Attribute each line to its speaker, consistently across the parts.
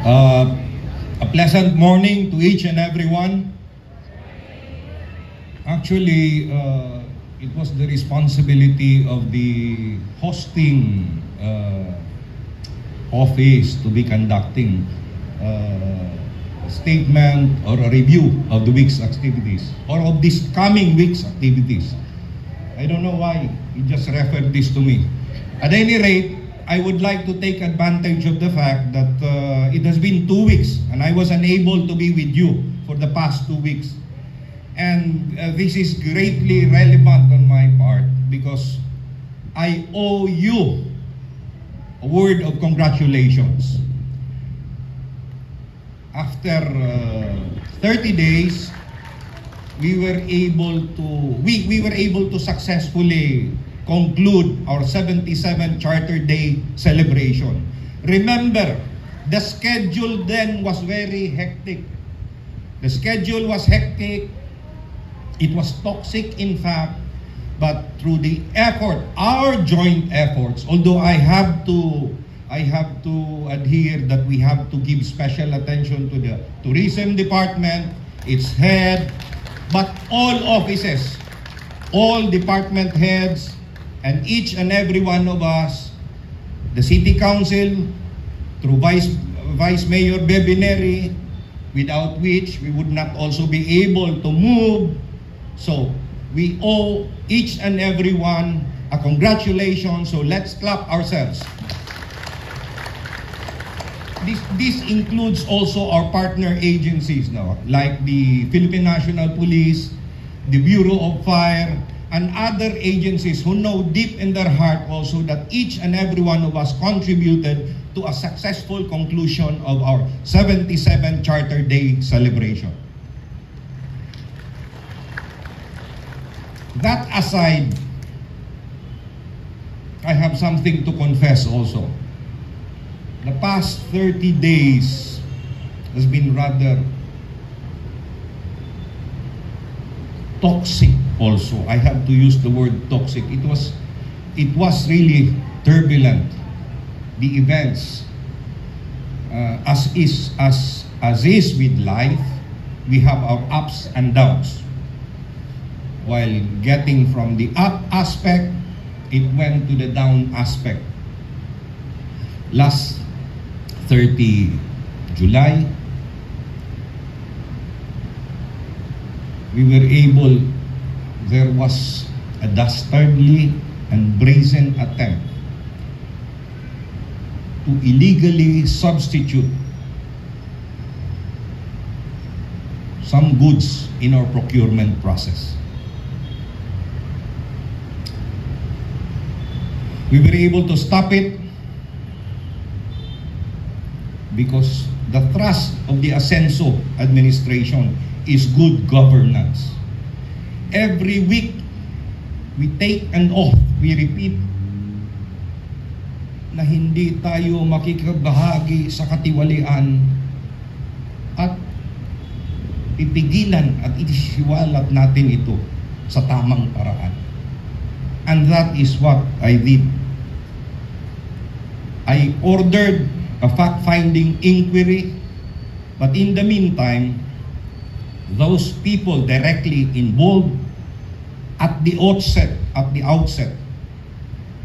Speaker 1: Uh, a pleasant morning to each and everyone. Actually, it was the responsibility of the hosting office to be conducting a statement or a review of the week's activities or of this coming week's activities. I don't know why he just referred this to me. At any rate, I would like to take advantage of the fact that it has been 2 weeks and I was unable to be with you for the past 2 weeks. And this is greatly relevant on my part because I owe you a word of congratulations. After 30 days, we were able to successfully conclude our 77 Charter Day celebration. Remember, the schedule then was very hectic. The schedule was hectic. It was toxic, in fact, but through the effort, our joint efforts, although I have to adhere that we have to give special attention to the tourism department, its head, but all offices, all department heads, and each and every one of us, the City Council, through Vice Mayor Bebineri, without which we would not also be able to move. So we owe each and every one a congratulations. So let's clap ourselves. This includes also our partner agencies now, like the Philippine National Police, the Bureau of Fire, and other agencies who know deep in their heart also that each and every one of us contributed to a successful conclusion of our 77 Charter Day celebration. That aside, I have something to confess also. The past 30 days has been rather toxic also. I have to use the word toxic. It was really turbulent. The events, as is with life, we have our ups and downs. While getting from the up aspect, it went to the down aspect. Last 30 July, we were able, there was a dastardly and brazen attempt to illegally substitute some goods in our procurement process. We were able to stop it because the thrust of the Asenso administration is good governance. Every week, we take an oath, we repeat, na hindi tayo makikibahagi sa katiwalian at ipigilan at isiwalat natin ito sa tamang paraan. And that is what I did. I ordered a fact-finding inquiry, but in the meantime, those people directly involved at the outset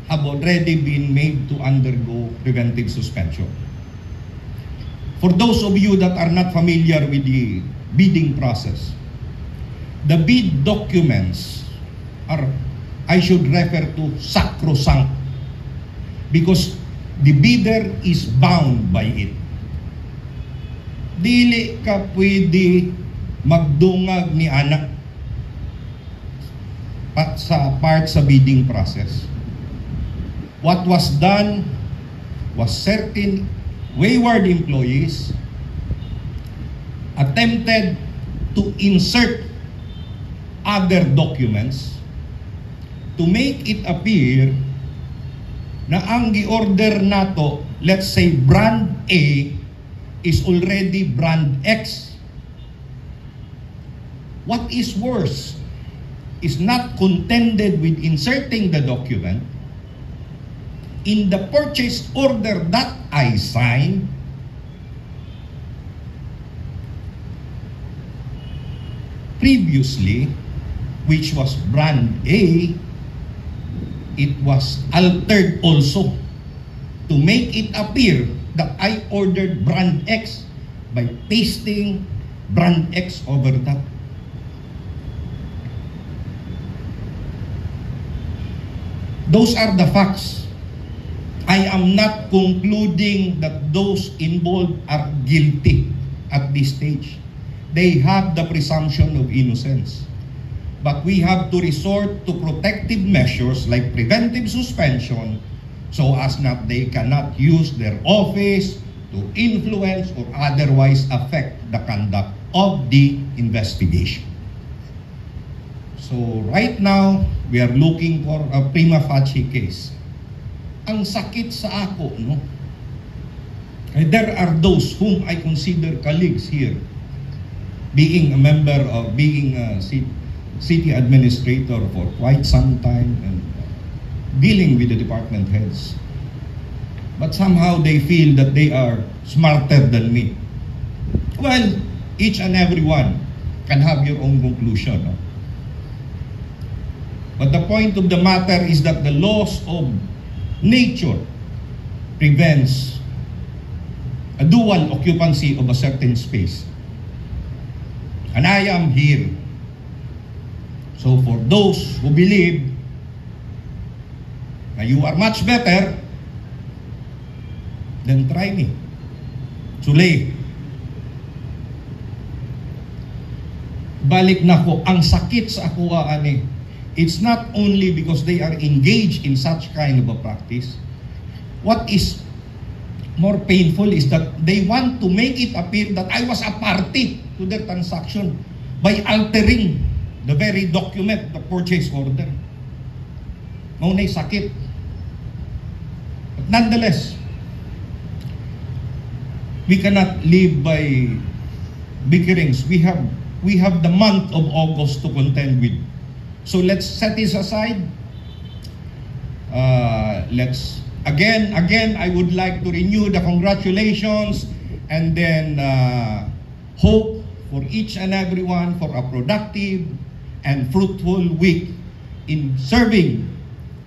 Speaker 1: have already been made to undergo preventive suspension. For those of you that are not familiar with the bidding process, the bid documents are, I should refer to, sacrosanct because the bidder is bound by it. Dili ka pwede magdungag ni anak sa part sa bidding process. What was done was certain wayward employees attempted to insert other documents to make it appear na ang gi-order nato, let's say brand A, is already brand X. What is worse is not contended with inserting the document. In the purchase order that I signed, previously, which was brand A, it was altered also to make it appear that I ordered brand X by pasting brand X over that. Those are the facts. I am not concluding that those involved are guilty at this stage. They have the presumption of innocence. But we have to resort to protective measures like preventive suspension so as not they cannot use their office to influence or otherwise affect the conduct of the investigation. So right now, we are looking for a prima facie case. Ang sakit sa ako, no? There are those whom I consider colleagues here, being a member of, being a city administrator for quite some time and dealing with the department heads. But somehow they feel that they are smarter than me. Well, each and every one can have your own conclusion. No? But the point of the matter is that the laws of nature prevents a dual occupancy of a certain space. And I am here. So for those who believe na you are much better, then try me. Suli. Balik na ko, ang sakit sa ako ani. It's not only because they are engaged in such kind of a practice. What is more painful is that they want to make it appear that I was a party to their transaction by altering the very document, the purchase order. Maunay sakit. But nonetheless, we cannot live by bickerings. We have the month of August to contend with. So let's set this aside. Let's again, I would like to renew the congratulations and then hope for each and everyone for a productive and fruitful week in serving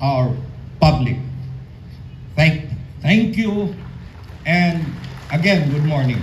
Speaker 1: our public. Thank you, and again, good morning.